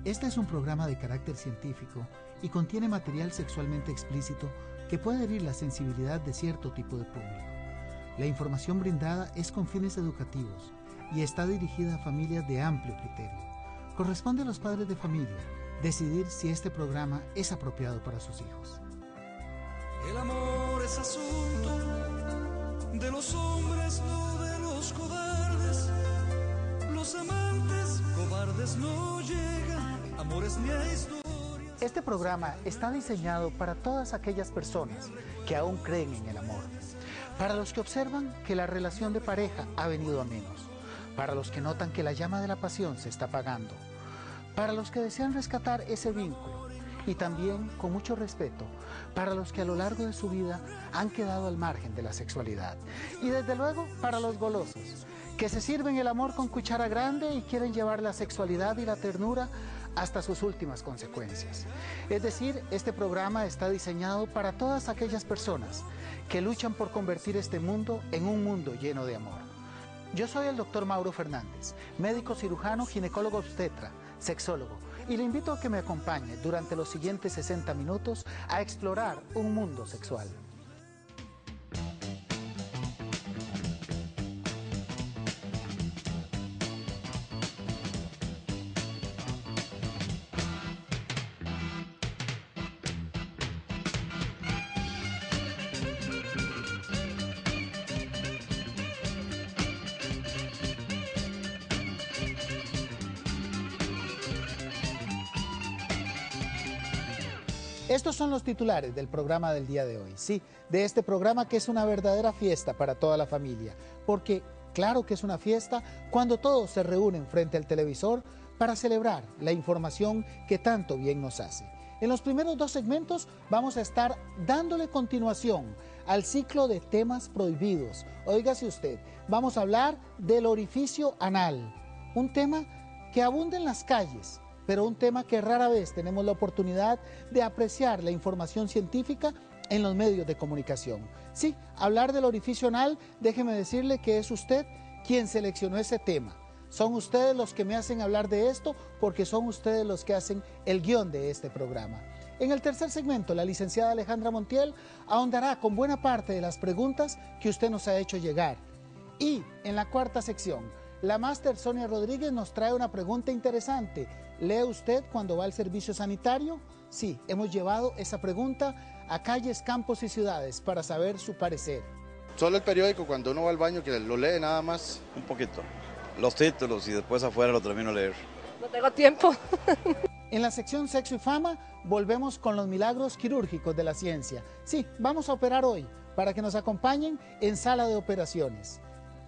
Este es un programa de carácter científico y contiene material sexualmente explícito que puede herir la sensibilidad de cierto tipo de público. La información brindada es con fines educativos y está dirigida a familias de amplio criterio. Corresponde a los padres de familia decidir si este programa es apropiado para sus hijos. El amor es asunto de los hombres, no de los cobardes. Los amantes cobardes no llegan, amores ni a historias. Este programa está diseñado para todas aquellas personas que aún creen en el amor, para los que observan que la relación de pareja ha venido a menos, para los que notan que la llama de la pasión se está apagando, para los que desean rescatar ese vínculo y también, con mucho respeto, para los que a lo largo de su vida han quedado al margen de la sexualidad y desde luego para los golosos, que se sirven el amor con cuchara grande y quieren llevar la sexualidad y la ternura hasta sus últimas consecuencias. Es decir, este programa está diseñado para todas aquellas personas que luchan por convertir este mundo en un mundo lleno de amor. Yo soy el doctor Mauro Fernández, médico cirujano, ginecólogo obstetra, sexólogo, y le invito a que me acompañe durante los siguientes 60 minutos a explorar un mundo sexual. Estos son los titulares del programa del día de hoy, sí, de este programa que es una verdadera fiesta para toda la familia, porque claro que es una fiesta cuando todos se reúnen frente al televisor para celebrar la información que tanto bien nos hace. En los primeros dos segmentos vamos a estar dándole continuación al ciclo de temas prohibidos. Óigase usted, vamos a hablar del orificio anal, un tema que abunda en las calles, pero un tema que rara vez tenemos la oportunidad de apreciar la información científica en los medios de comunicación. Sí, hablar del orificio anal, déjeme decirle que es usted quien seleccionó ese tema. Son ustedes los que me hacen hablar de esto porque son ustedes los que hacen el guión de este programa. En el tercer segmento, la licenciada Alejandra Montiel ahondará con buena parte de las preguntas que usted nos ha hecho llegar. Y en la cuarta sección, la máster Sonia Rodríguez nos trae una pregunta interesante. ¿Lee usted cuando va al servicio sanitario? Sí, hemos llevado esa pregunta a calles, campos y ciudades para saber su parecer. Solo el periódico cuando uno va al baño que lo lee nada más. Un poquito. Los títulos y después afuera lo termino de leer. No tengo tiempo. En la sección Sexo y Fama volvemos con los milagros quirúrgicos de la ciencia. Sí, vamos a operar hoy para que nos acompañen en sala de operaciones.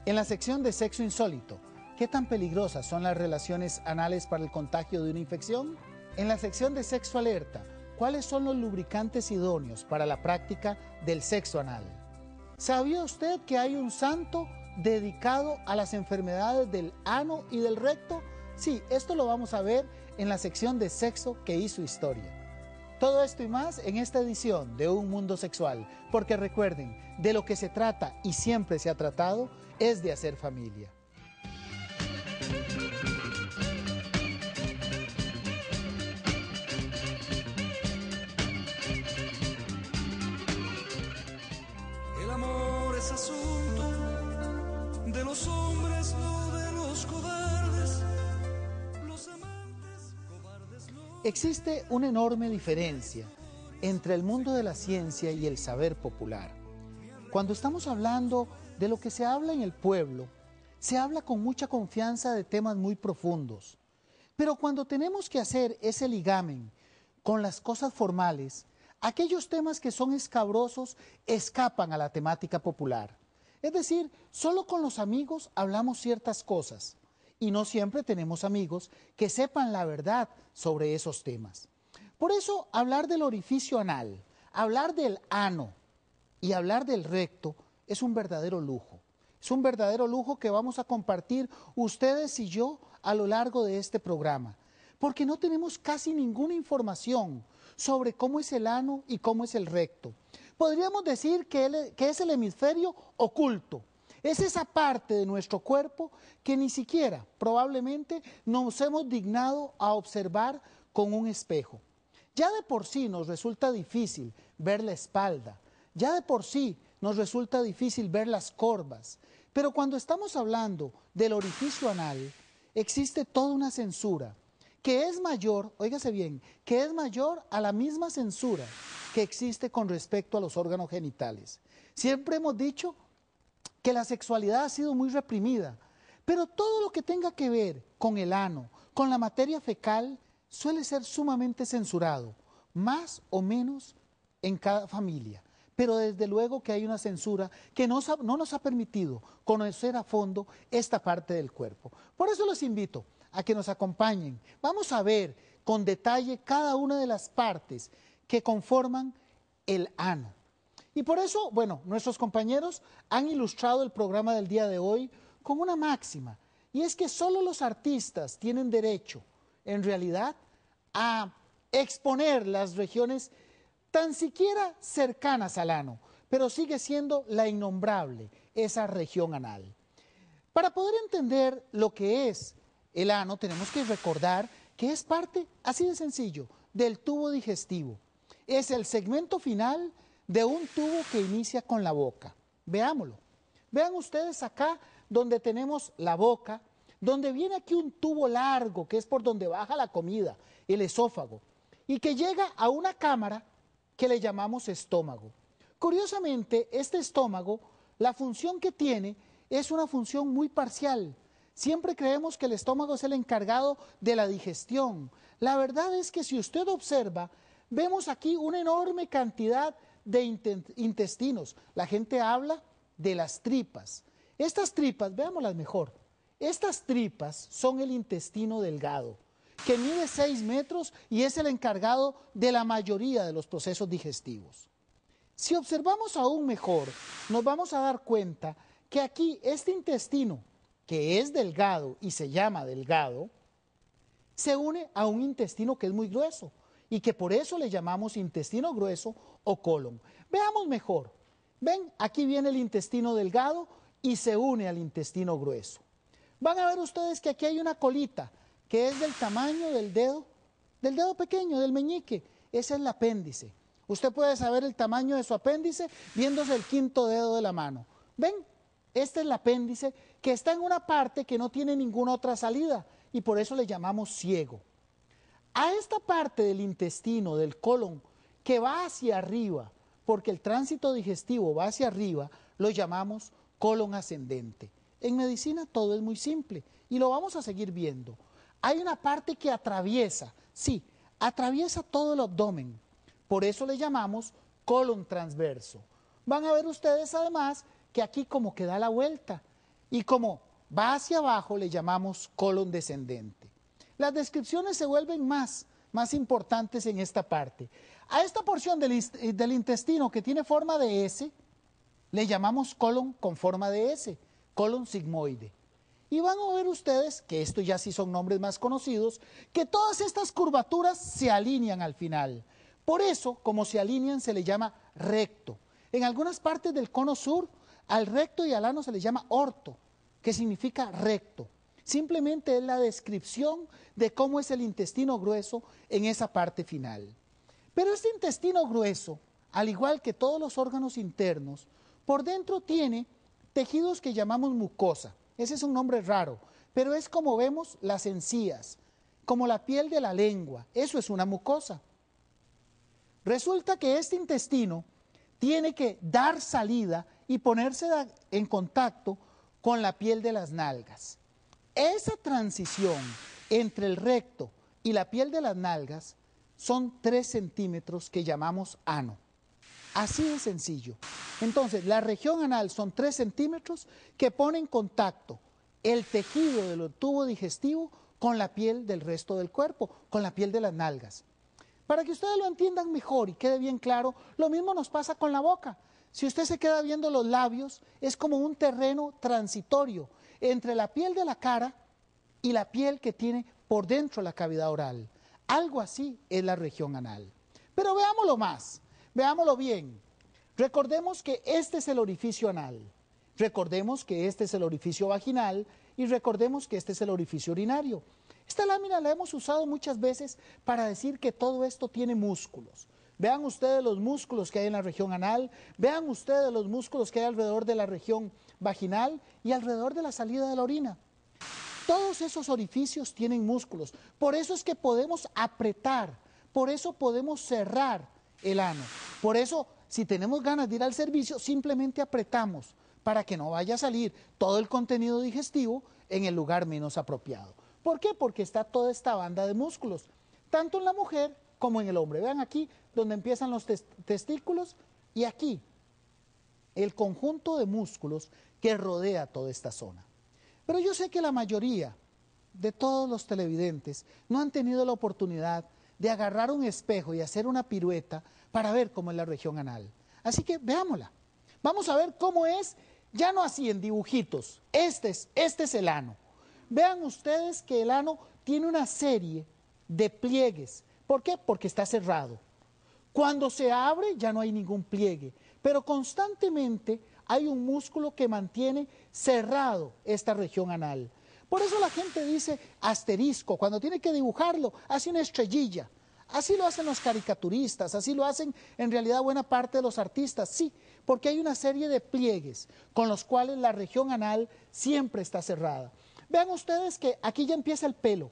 En la sección de Sexo Insólito, ¿qué tan peligrosas son las relaciones anales para el contagio de una infección? En la sección de Sexo Alerta, ¿cuáles son los lubricantes idóneos para la práctica del sexo anal? ¿Sabía usted que hay un santo dedicado a las enfermedades del ano y del recto? Sí, esto lo vamos a ver en la sección de Sexo que hizo historia. Todo esto y más en esta edición de Un Mundo Sexual, porque recuerden, de lo que se trata y siempre se ha tratado es de hacer familia. El amor es asunto de los hombres, no de los cobardes. Los amantes cobardes no. Existe una enorme diferencia entre el mundo de la ciencia y el saber popular. Cuando estamos hablando de lo que se habla en el pueblo, se habla con mucha confianza de temas muy profundos. Pero cuando tenemos que hacer ese ligamen con las cosas formales, aquellos temas que son escabrosos escapan a la temática popular. Es decir, solo con los amigos hablamos ciertas cosas y no siempre tenemos amigos que sepan la verdad sobre esos temas. Por eso, hablar del orificio anal, hablar del ano y hablar del recto es un verdadero lujo. Es un verdadero lujo que vamos a compartir ustedes y yo a lo largo de este programa, porque no tenemos casi ninguna información sobre cómo es el ano y cómo es el recto. Podríamos decir que es el hemisferio oculto, Es esa parte de nuestro cuerpo que ni siquiera probablemente nos hemos dignado a observar con un espejo. Ya de por sí nos resulta difícil ver la espalda, ya de por sí nos resulta difícil ver las corvas, pero cuando estamos hablando del orificio anal, existe toda una censura que es mayor, óigase bien, que es mayor a la misma censura que existe con respecto a los órganos genitales. Siempre hemos dicho que la sexualidad ha sido muy reprimida, pero todo lo que tenga que ver con el ano, con la materia fecal, suele ser sumamente censurado, más o menos en cada familia. Pero desde luego que hay una censura que no nos ha permitido conocer a fondo esta parte del cuerpo. Por eso los invito a que nos acompañen. Vamos a ver con detalle cada una de las partes que conforman el ano. Y por eso, bueno, nuestros compañeros han ilustrado el programa del día de hoy con una máxima, y es que solo los artistas tienen derecho, en realidad, a exponer las regiones tan siquiera cercanas al ano, pero sigue siendo la innombrable, esa región anal. Para poder entender lo que es el ano, tenemos que recordar que es parte, así de sencillo, del tubo digestivo. Es el segmento final de un tubo que inicia con la boca. Veámoslo. Vean ustedes acá donde tenemos la boca, donde viene aquí un tubo largo, que es por donde baja la comida, el esófago, y que llega a una cámara que le llamamos estómago. Curiosamente, este estómago, la función que tiene es una función muy parcial. Siempre creemos que el estómago es el encargado de la digestión. La verdad es que si usted observa, vemos aquí una enorme cantidad de intestinos. La gente habla de las tripas. Estas tripas, veámoslas mejor, estas tripas son el intestino delgado, que mide 6 metros y es el encargado de la mayoría de los procesos digestivos. Si observamos aún mejor, nos vamos a dar cuenta que aquí este intestino, que es delgado y se llama delgado, se une a un intestino que es muy grueso y que por eso le llamamos intestino grueso o colon. Veamos mejor. Ven, aquí viene el intestino delgado y se une al intestino grueso. Van a ver ustedes que aquí hay una colita que es del tamaño del dedo pequeño, del meñique. Ese es el apéndice. Usted puede saber el tamaño de su apéndice viéndose el quinto dedo de la mano. ¿Ven? Este es el apéndice que está en una parte que no tiene ninguna otra salida y por eso le llamamos ciego. A esta parte del intestino, del colon, que va hacia arriba, porque el tránsito digestivo va hacia arriba, lo llamamos colon ascendente. En medicina todo es muy simple y lo vamos a seguir viendo. Hay una parte que atraviesa, sí, atraviesa todo el abdomen. Por eso le llamamos colon transverso. Van a ver ustedes además que aquí como que da la vuelta y como va hacia abajo le llamamos colon descendente. Las descripciones se vuelven más importantes en esta parte. A esta porción del intestino que tiene forma de S le llamamos colon con forma de S, colon sigmoide. Y van a ver ustedes, que estos ya sí son nombres más conocidos, que todas estas curvaturas se alinean al final. Por eso, como se alinean, se le llama recto. En algunas partes del cono sur, al recto y al ano se le llama orto, que significa recto. Simplemente es la descripción de cómo es el intestino grueso en esa parte final. Pero este intestino grueso, al igual que todos los órganos internos, por dentro tiene tejidos que llamamos mucosa. Ese es un nombre raro, pero es como vemos las encías, como la piel de la lengua. Eso es una mucosa. Resulta que este intestino tiene que dar salida y ponerse en contacto con la piel de las nalgas. Esa transición entre el recto y la piel de las nalgas son 3 centímetros que llamamos ano. Así de sencillo. Entonces, la región anal son 3 centímetros que ponen en contacto el tejido del tubo digestivo con la piel del resto del cuerpo, con la piel de las nalgas. Para que ustedes lo entiendan mejor y quede bien claro, lo mismo nos pasa con la boca. Si usted se queda viendo los labios, es como un terreno transitorio entre la piel de la cara y la piel que tiene por dentro la cavidad oral. Algo así es la región anal. Pero veámoslo más, veámoslo bien. Recordemos que este es el orificio anal. Recordemos que este es el orificio vaginal y recordemos que este es el orificio urinario. Esta lámina la hemos usado muchas veces para decir que todo esto tiene músculos. Vean ustedes los músculos que hay en la región anal, vean ustedes los músculos que hay alrededor de la región vaginal y alrededor de la salida de la orina. Todos esos orificios tienen músculos, por eso es que podemos apretar, por eso podemos cerrar el ano. Por eso, si tenemos ganas de ir al servicio, simplemente apretamos para que no vaya a salir todo el contenido digestivo en el lugar menos apropiado. ¿Por qué? Porque está toda esta banda de músculos, tanto en la mujer como en el hombre. Vean aquí donde empiezan los testículos y aquí el conjunto de músculos que rodea toda esta zona. Pero yo sé que la mayoría de todos los televidentes no han tenido la oportunidad de agarrar un espejo y hacer una pirueta para ver cómo es la región anal. Así que veámosla. Vamos a ver cómo es, ya no así en dibujitos. Este es el ano. Vean ustedes que el ano tiene una serie de pliegues. ¿Por qué? Porque está cerrado. Cuando se abre ya no hay ningún pliegue, pero constantemente hay un músculo que mantiene cerrado esta región anal. Por eso la gente dice asterisco, cuando tiene que dibujarlo, hace una estrellilla. Así lo hacen los caricaturistas, así lo hacen en realidad buena parte de los artistas, sí, porque hay una serie de pliegues con los cuales la región anal siempre está cerrada. Vean ustedes que aquí ya empieza el pelo.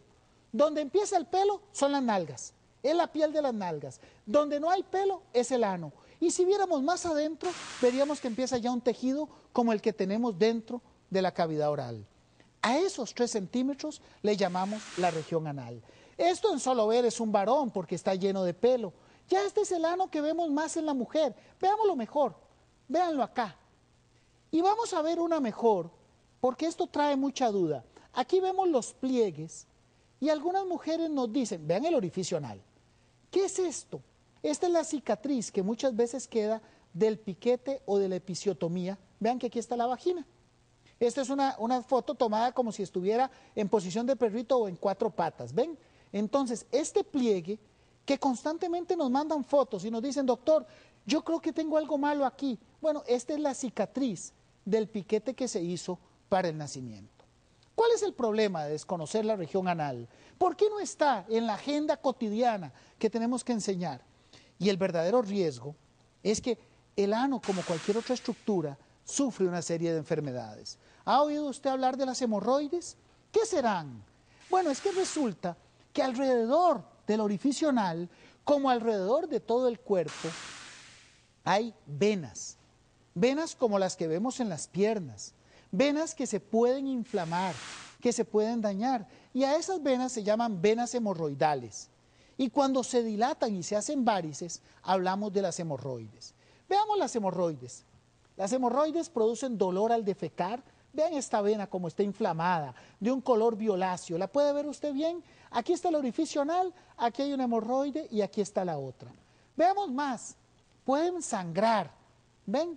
Donde empieza el pelo son las nalgas, es la piel de las nalgas. Donde no hay pelo es el ano. Y si viéramos más adentro, veríamos que empieza ya un tejido como el que tenemos dentro de la cavidad oral. A esos 3 centímetros le llamamos la región anal. Esto en solo ver es un varón porque está lleno de pelo. Ya este es el ano que vemos más en la mujer. Veámoslo mejor, véanlo acá. Y vamos a ver una mejor, porque esto trae mucha duda. Aquí vemos los pliegues y algunas mujeres nos dicen, vean el orificio anal. ¿Qué es esto? Esta es la cicatriz que muchas veces queda del piquete o de la episiotomía. Vean que aquí está la vagina. Esta es una foto tomada como si estuviera en posición de perrito o en 4 patas. ¿Ven? Entonces, este pliegue que constantemente nos mandan fotos y nos dicen, doctor, yo creo que tengo algo malo aquí. Bueno, esta es la cicatriz del piquete que se hizo para el nacimiento. ¿Cuál es el problema de desconocer la región anal? ¿Por qué no está en la agenda cotidiana que tenemos que enseñar? Y el verdadero riesgo es que el ano, como cualquier otra estructura, sufre una serie de enfermedades. ¿Ha oído usted hablar de las hemorroides? ¿Qué serán? Bueno, es que resulta que alrededor del orificio anal, como alrededor de todo el cuerpo, hay venas. Venas como las que vemos en las piernas. Venas que se pueden inflamar, que se pueden dañar. Y a esas venas se llaman venas hemorroidales. Y cuando se dilatan y se hacen varices, hablamos de las hemorroides. Veamos las hemorroides. Las hemorroides producen dolor al defecar. Vean esta vena como está inflamada, de un color violáceo. ¿La puede ver usted bien? Aquí está el orificio anal, aquí hay una hemorroide y aquí está la otra. Veamos más. Pueden sangrar. ¿Ven?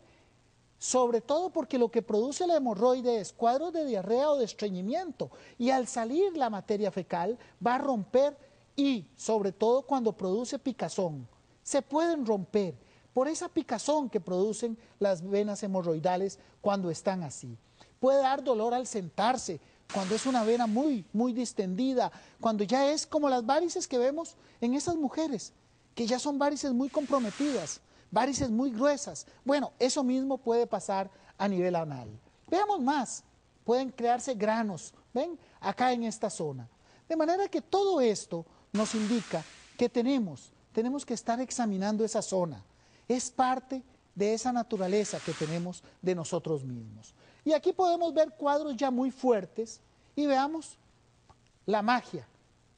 Sobre todo porque lo que produce la hemorroide es cuadros de diarrea o de estreñimiento. Y al salir la materia fecal va a romper y sobre todo cuando produce picazón. Se pueden romper por esa picazón que producen las venas hemorroidales cuando están así. Puede dar dolor al sentarse, cuando es una vena muy distendida, cuando ya es como las varices que vemos en esas mujeres, que ya son varices muy comprometidas, varices muy gruesas. Bueno, eso mismo puede pasar a nivel anal. Veamos más, pueden crearse granos, ¿ven? Acá en esta zona. De manera que todo esto nos indica que tenemos que estar examinando esa zona. Es parte de esa naturaleza que tenemos de nosotros mismos. Y aquí podemos ver cuadros ya muy fuertes y veamos la magia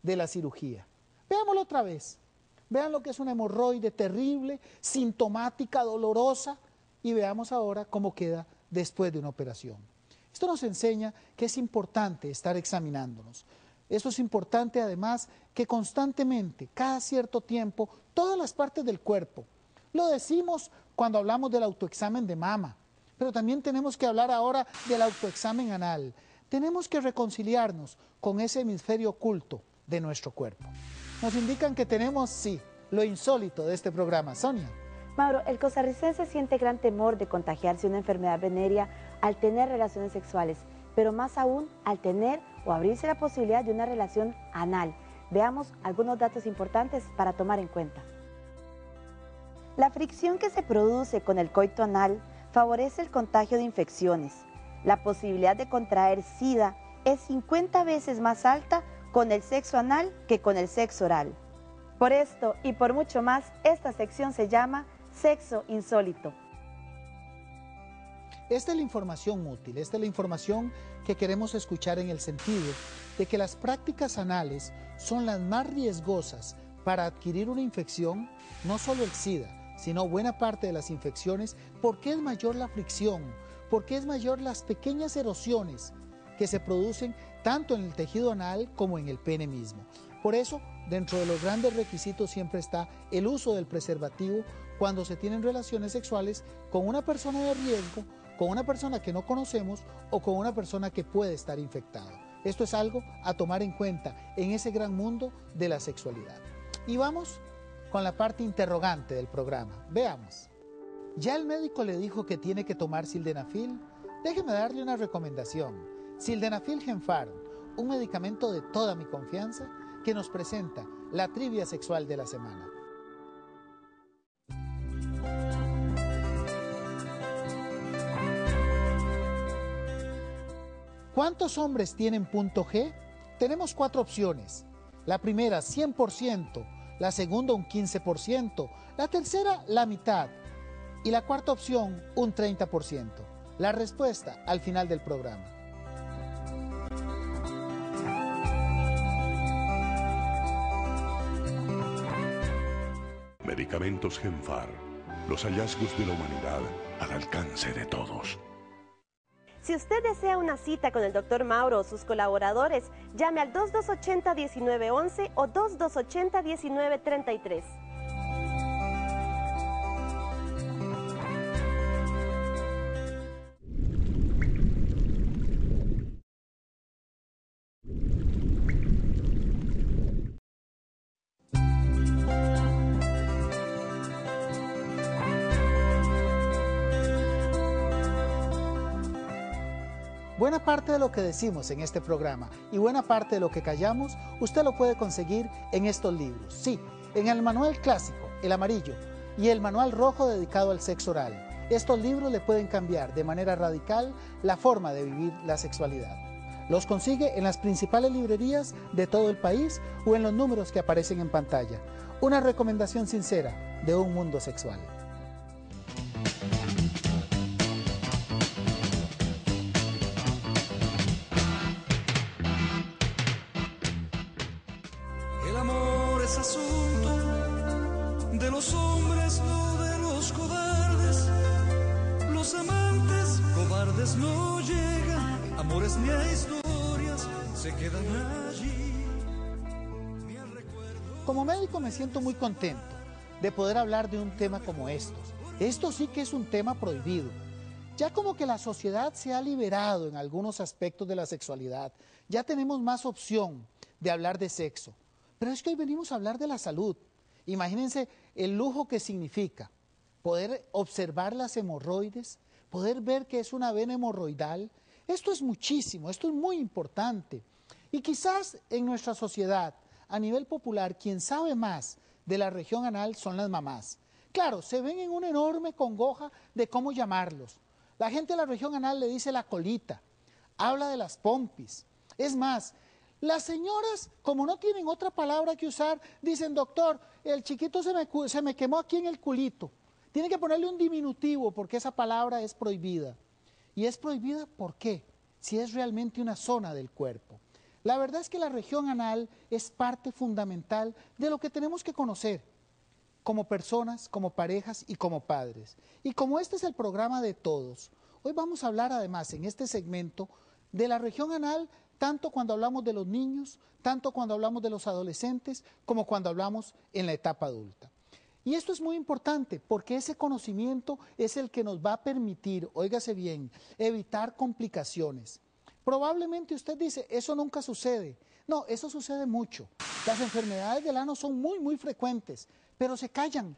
de la cirugía. Veámoslo otra vez. Vean lo que es una hemorroide terrible, sintomática, dolorosa, y veamos ahora cómo queda después de una operación. Esto nos enseña que es importante estar examinándonos. Esto es importante además que constantemente, cada cierto tiempo, todas las partes del cuerpo. Lo decimos cuando hablamos del autoexamen de mama, pero también tenemos que hablar ahora del autoexamen anal. Tenemos que reconciliarnos con ese hemisferio oculto de nuestro cuerpo. Nos indican que tenemos, sí, lo insólito de este programa. Sonia. Mauro, el costarricense siente gran temor de contagiarse una enfermedad venérea al tener relaciones sexuales, pero más aún al tener o abrirse la posibilidad de una relación anal. Veamos algunos datos importantes para tomar en cuenta. La fricción que se produce con el coito anal favorece el contagio de infecciones. La posibilidad de contraer SIDA es 50 veces más alta con el sexo anal que con el sexo oral. Por esto y por mucho más, esta sección se llama Sexo Insólito. Esta es la información útil, esta es la información que queremos escuchar en el sentido de que las prácticas anales son las más riesgosas para adquirir una infección, no solo el SIDA, sino buena parte de las infecciones, porque es mayor la fricción, porque es mayor las pequeñas erosiones que se producen tanto en el tejido anal como en el pene mismo. Por eso, dentro de los grandes requisitos siempre está el uso del preservativo cuando se tienen relaciones sexuales con una persona de riesgo, con una persona que no conocemos o con una persona que puede estar infectada. Esto es algo a tomar en cuenta en ese gran mundo de la sexualidad. Y vamos con la parte interrogante del programa. Veamos. ¿Ya el médico le dijo que tiene que tomar sildenafil? Déjeme darle una recomendación. Sildenafil Genfaron, un medicamento de toda mi confianza que nos presenta la trivia sexual de la semana. ¿Cuántos hombres tienen punto G? Tenemos 4 opciones. La primera, 100%, la segunda, un 15%, la tercera, la mitad, y la cuarta opción, un 30%. La respuesta al final del programa. Medicamentos Genfar, los hallazgos de la humanidad al alcance de todos. Si usted desea una cita con el Dr. Mauro o sus colaboradores, llame al 2280-1911 o 2280-1933. Buena parte de lo que decimos en este programa y buena parte de lo que callamos, usted lo puede conseguir en estos libros. Sí, en el manual clásico, el amarillo, y el manual rojo dedicado al sexo oral. Estos libros le pueden cambiar de manera radical la forma de vivir la sexualidad. Los consigue en las principales librerías de todo el país o en los números que aparecen en pantalla. Una recomendación sincera de un mundo sexual. El amor es asunto de los hombres, no de los cobardes. Los amantes cobardes no llegan, amores ni a historias se quedan allí. Como médico me siento muy contento de poder hablar de un tema como estos. Esto sí que es un tema prohibido. Ya como que la sociedad se ha liberado en algunos aspectos de la sexualidad. Ya tenemos más opción de hablar de sexo. Pero es que hoy venimos a hablar de la salud. Imagínense el lujo que significa poder observar las hemorroides, poder ver que es una vena hemorroidal. Esto es muchísimo, esto es muy importante. Y quizás en nuestra sociedad, a nivel popular, quien sabe más de la región anal son las mamás. Claro, se ven en una enorme congoja de cómo llamarlos. La gente de la región anal le dice la colita, habla de las pompis. Es más, las señoras, como no tienen otra palabra que usar, dicen, doctor, el chiquito se me quemó aquí en el culito. Tiene que ponerle un diminutivo porque esa palabra es prohibida. ¿Y es prohibida por qué? Si es realmente una zona del cuerpo. La verdad es que la región anal es parte fundamental de lo que tenemos que conocer como personas, como parejas y como padres. Y como este es el programa de todos, hoy vamos a hablar además en este segmento de la región anal, tanto cuando hablamos de los niños, tanto cuando hablamos de los adolescentes, como cuando hablamos en la etapa adulta. Y esto es muy importante porque ese conocimiento es el que nos va a permitir, óigase bien, evitar complicaciones. Probablemente usted dice, eso nunca sucede. No, eso sucede mucho. Las enfermedades del ano son muy frecuentes, pero se callan.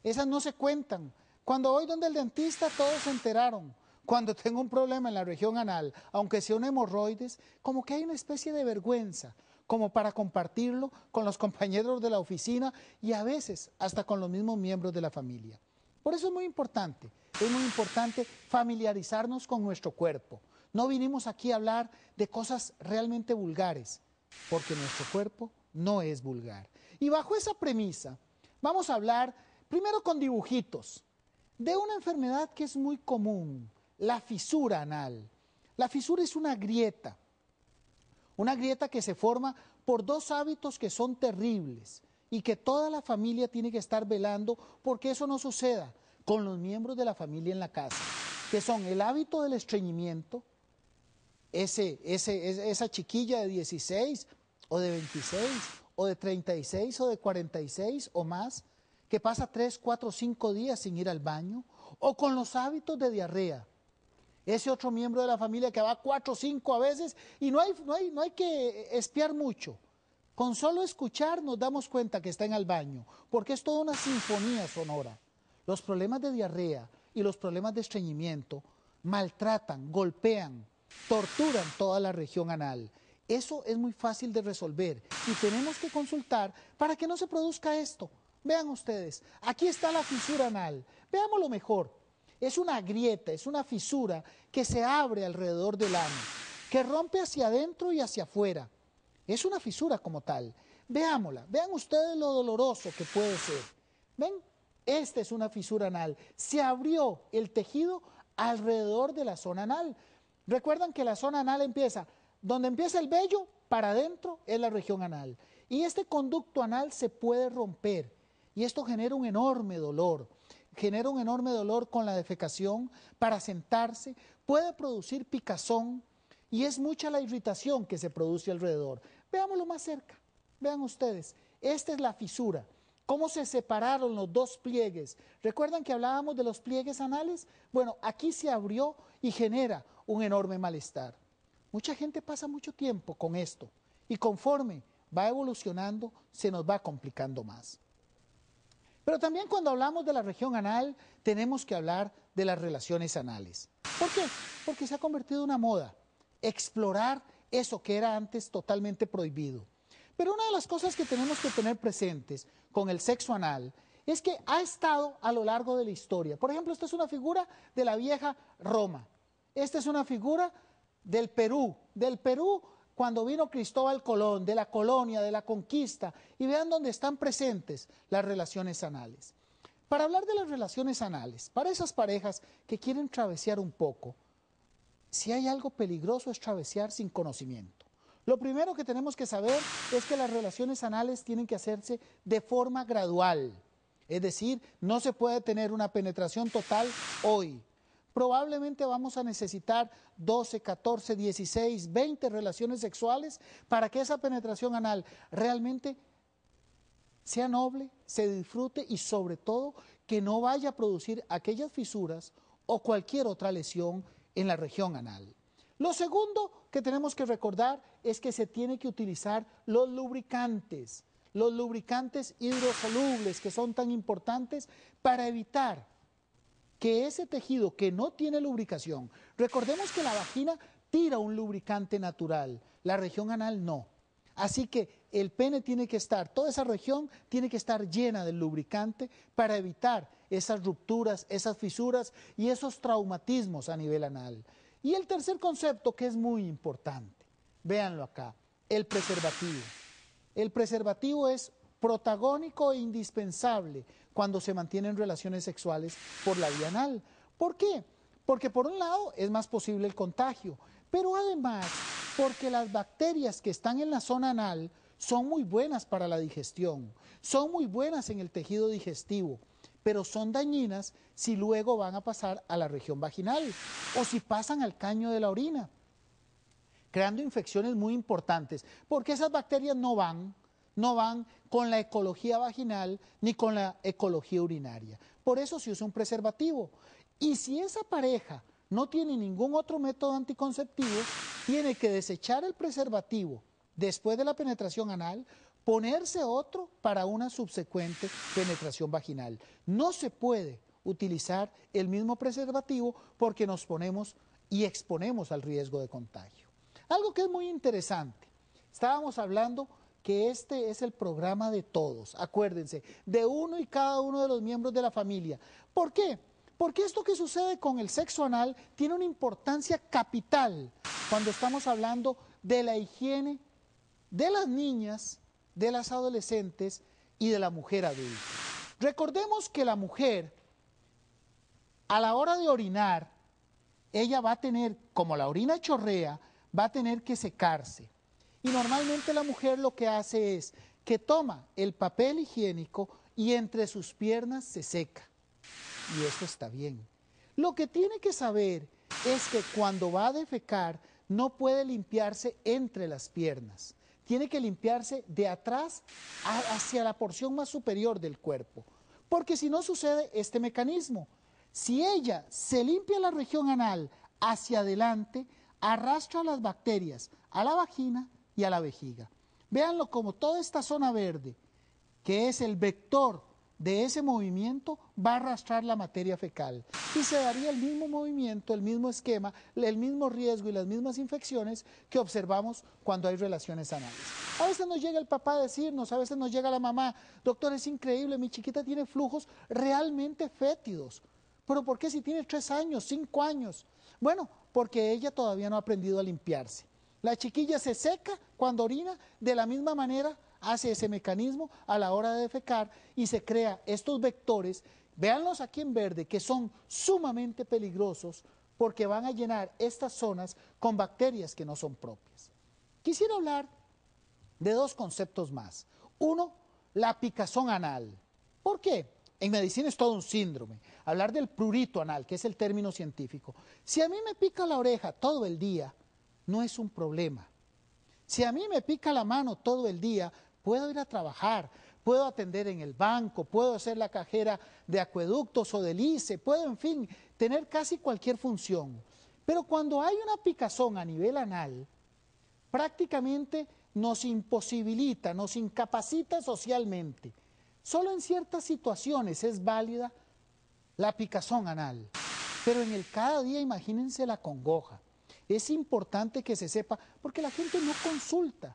Esas no se cuentan. Cuando voy donde el dentista, todos se enteraron. Cuando tengo un problema en la región anal, aunque sea un hemorroides, como que hay una especie de vergüenza, como para compartirlo con los compañeros de la oficina y a veces hasta con los mismos miembros de la familia. Por eso es muy importante familiarizarnos con nuestro cuerpo. No vinimos aquí a hablar de cosas realmente vulgares, porque nuestro cuerpo no es vulgar. Y bajo esa premisa, vamos a hablar, primero con dibujitos, de una enfermedad que es muy común, la fisura anal. La fisura es una grieta que se forma por dos hábitos que son terribles y que toda la familia tiene que estar velando porque eso no suceda con los miembros de la familia en la casa, que son el hábito del estreñimiento, esa chiquilla de 16 o de 26 o de 36 o de 46 o más, que pasa 3, 4, 5 días sin ir al baño, o con los hábitos de diarrea. Ese otro miembro de la familia que va 4 o 5 a veces y no hay que espiar mucho. Con solo escuchar nos damos cuenta que está en el baño, porque es toda una sinfonía sonora. Los problemas de diarrea y los problemas de estreñimiento maltratan, golpean, torturan toda la región anal. Eso es muy fácil de resolver y tenemos que consultar para que no se produzca esto. Vean ustedes, aquí está la fisura anal. Veámoslo mejor. Es una grieta, es una fisura que se abre alrededor del ano, que rompe hacia adentro y hacia afuera. Es una fisura como tal. Veámosla, vean ustedes lo doloroso que puede ser. ¿Ven? Esta es una fisura anal. Se abrió el tejido alrededor de la zona anal. Recuerdan que la zona anal empieza, donde empieza el vello, para adentro es la región anal. Y este conducto anal se puede romper. Y esto genera un enorme dolor. Genera un enorme dolor con la defecación para sentarse, puede producir picazón y es mucha la irritación que se produce alrededor. Veámoslo más cerca, vean ustedes, esta es la fisura. ¿Cómo se separaron los dos pliegues? ¿Recuerdan que hablábamos de los pliegues anales? Bueno, aquí se abrió y genera un enorme malestar. Mucha gente pasa mucho tiempo con esto y conforme va evolucionando se nos va complicando más. Pero también cuando hablamos de la región anal tenemos que hablar de las relaciones anales. ¿Por qué? Porque se ha convertido en una moda, explorar eso que era antes totalmente prohibido. Pero una de las cosas que tenemos que tener presentes con el sexo anal es que ha estado a lo largo de la historia. Por ejemplo, esta es una figura de la vieja Roma. Esta es una figura del Perú. Del Perú cuando vino Cristóbal Colón, de la colonia, de la conquista. Y vean dónde están presentes las relaciones anales. Para hablar de las relaciones anales, para esas parejas que quieren travesear un poco, si hay algo peligroso es travesear sin conocimiento. Lo primero que tenemos que saber es que las relaciones anales tienen que hacerse de forma gradual. Es decir, no se puede tener una penetración total hoy. Probablemente vamos a necesitar 12, 14, 16, 20 relaciones sexuales para que esa penetración anal realmente sea noble, se disfrute y sobre todo que no vaya a producir aquellas fisuras o cualquier otra lesión en la región anal. Lo segundo que tenemos que recordar es que se tiene que utilizar los lubricantes hidrosolubles que son tan importantes para evitar que ese tejido que no tiene lubricación, recordemos que la vagina tira un lubricante natural, la región anal no. Así que el pene tiene que estar, toda esa región tiene que estar llena del lubricante para evitar esas rupturas, esas fisuras y esos traumatismos a nivel anal. Y el tercer concepto que es muy importante, véanlo acá, el preservativo. El preservativo es protagónico e indispensable cuando se mantienen relaciones sexuales por la vía anal. ¿Por qué? Porque por un lado es más posible el contagio, pero además porque las bacterias que están en la zona anal son muy buenas para la digestión, son muy buenas en el tejido digestivo, pero son dañinas si luego van a pasar a la región vaginal o si pasan al caño de la orina, creando infecciones muy importantes, porque esas bacterias no van con la ecología vaginal ni con la ecología urinaria. Por eso se usa un preservativo. Y si esa pareja no tiene ningún otro método anticonceptivo, tiene que desechar el preservativo después de la penetración anal, ponerse otro para una subsecuente penetración vaginal. No se puede utilizar el mismo preservativo porque nos ponemos y exponemos al riesgo de contagio. Algo que es muy interesante, estábamos hablando que este es el programa de todos, acuérdense, de uno y cada uno de los miembros de la familia. ¿Por qué? Porque esto que sucede con el sexo anal tiene una importancia capital cuando estamos hablando de la higiene de las niñas, de las adolescentes y de la mujer adulta. Recordemos que la mujer, a la hora de orinar, ella va a tener, como la orina chorrea, va a tener que secarse. Y normalmente la mujer lo que hace es que toma el papel higiénico y entre sus piernas se seca. Y eso está bien. Lo que tiene que saber es que cuando va a defecar no puede limpiarse entre las piernas. Tiene que limpiarse de atrás hacia la porción más superior del cuerpo. Porque si no sucede este mecanismo. Si ella se limpia la región anal hacia adelante, arrastra las bacterias a la vagina y a la vejiga. Véanlo como toda esta zona verde, que es el vector de ese movimiento, va a arrastrar la materia fecal. Y se daría el mismo movimiento, el mismo esquema, el mismo riesgo y las mismas infecciones que observamos cuando hay relaciones anales. A veces nos llega el papá a decirnos, a veces nos llega la mamá, doctor, es increíble, mi chiquita tiene flujos realmente fétidos. ¿Pero por qué si tiene 3 años, 5 años? Bueno, porque ella todavía no ha aprendido a limpiarse. La chiquilla se seca cuando orina, de la misma manera hace ese mecanismo a la hora de defecar y se crea estos vectores, véanlos aquí en verde, que son sumamente peligrosos porque van a llenar estas zonas con bacterias que no son propias. Quisiera hablar de 2 conceptos más. Uno, la picazón anal. ¿Por qué? En medicina es todo un síndrome. Hablar del prurito anal, que es el término científico. Si a mí me pica la oreja todo el día, no es un problema. Si a mí me pica la mano todo el día, puedo ir a trabajar, puedo atender en el banco, puedo ser la cajera de acueductos o del ICE, puedo, en fin, tener casi cualquier función. Pero cuando hay una picazón a nivel anal, prácticamente nos imposibilita, nos incapacita socialmente. Solo en ciertas situaciones es válida la picazón anal, pero en el cada día imagínense la congoja. Es importante que se sepa, porque la gente no consulta.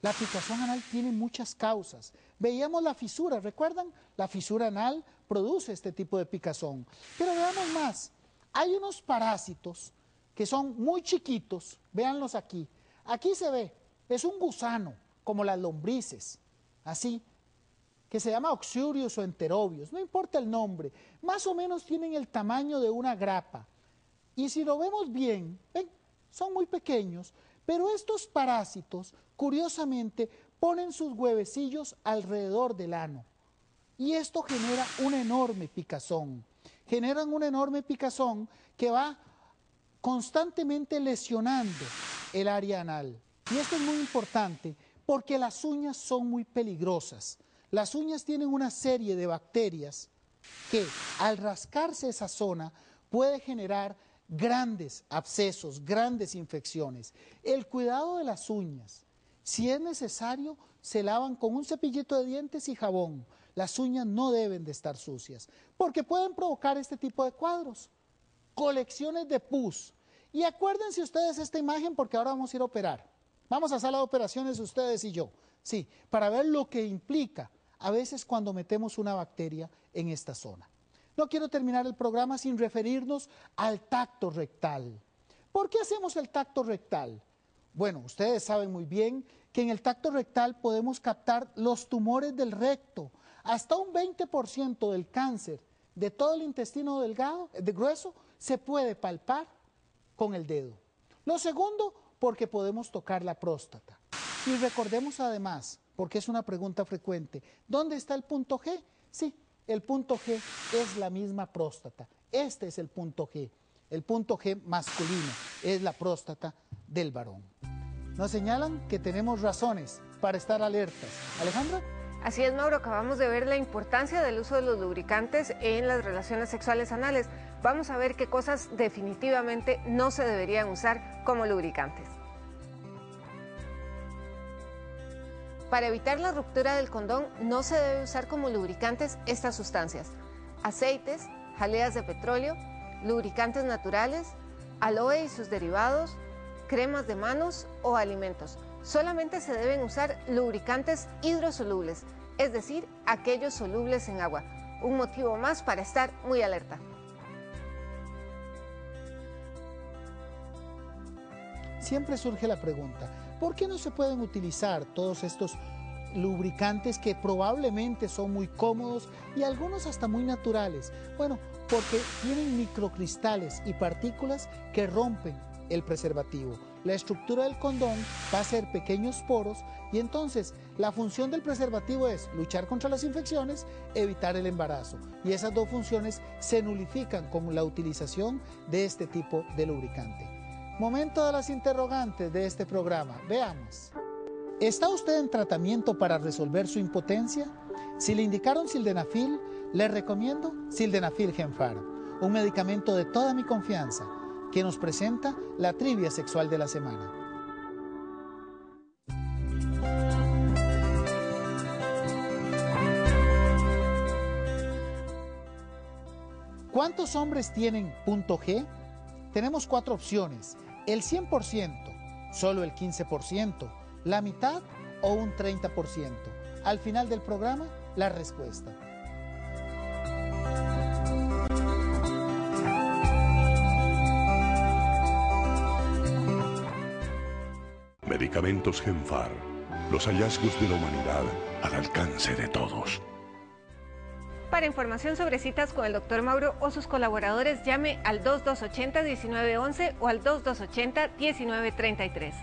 La picazón anal tiene muchas causas. Veíamos la fisura, ¿recuerdan? La fisura anal produce este tipo de picazón. Pero veamos más, hay unos parásitos que son muy chiquitos, véanlos aquí. Aquí se ve, es un gusano, como las lombrices, así, que se llama Oxyurius o Enterobius, no importa el nombre, más o menos tienen el tamaño de una grapa. Y si lo vemos bien, ven, son muy pequeños, pero estos parásitos, curiosamente, ponen sus huevecillos alrededor del ano. Y esto genera una enorme picazón. Generan una enorme picazón que va constantemente lesionando el área anal. Y esto es muy importante porque las uñas son muy peligrosas. Las uñas tienen una serie de bacterias que al rascarse esa zona puede generar grandes abscesos, grandes infecciones. El cuidado de las uñas, si es necesario, se lavan con un cepillito de dientes y jabón. Las uñas no deben de estar sucias, porque pueden provocar este tipo de cuadros. Colecciones de pus. Y acuérdense ustedes esta imagen porque ahora vamos a ir a operar. Vamos a sala de operaciones ustedes y yo, sí, para ver lo que implica a veces cuando metemos una bacteria en esta zona. No quiero terminar el programa sin referirnos al tacto rectal. ¿Por qué hacemos el tacto rectal? Bueno, ustedes saben muy bien que en el tacto rectal podemos captar los tumores del recto. Hasta un 20% del cáncer de todo el intestino delgado, grueso, se puede palpar con el dedo. Lo segundo, porque podemos tocar la próstata. Y recordemos además, porque es una pregunta frecuente, ¿dónde está el punto G? Sí, el punto G es la misma próstata. Este es el punto G masculino, es la próstata del varón. Nos señalan que tenemos razones para estar alertas. ¿Alejandra? Así es, Mauro, acabamos de ver la importancia del uso de los lubricantes en las relaciones sexuales anales. Vamos a ver qué cosas definitivamente no se deberían usar como lubricantes. Para evitar la ruptura del condón, no se debe usar como lubricantes estas sustancias: aceites, jaleas de petróleo, lubricantes naturales, aloe y sus derivados, cremas de manos o alimentos. Solamente se deben usar lubricantes hidrosolubles, es decir, aquellos solubles en agua. Un motivo más para estar muy alerta. Siempre surge la pregunta, ¿por qué no se pueden utilizar todos estos lubricantes que probablemente son muy cómodos y algunos hasta muy naturales? Bueno, porque tienen microcristales y partículas que rompen el preservativo. La estructura del condón va a ser pequeños poros y entonces la función del preservativo es luchar contra las infecciones, evitar el embarazo. Y esas dos funciones se nulifican con la utilización de este tipo de lubricante. Momento de las interrogantes de este programa. Veamos. ¿Está usted en tratamiento para resolver su impotencia? Si le indicaron sildenafil, le recomiendo Sildenafil Genfar, un medicamento de toda mi confianza, que nos presenta la trivia sexual de la semana. ¿Cuántos hombres tienen punto G? Tenemos 4 opciones: el 100%, solo el 15%, la mitad o un 30%. Al final del programa, la respuesta. Medicamentos Genfar. Los hallazgos de la humanidad al alcance de todos. Para información sobre citas con el Dr. Mauro o sus colaboradores, llame al 2280-1911 o al 2280-1933.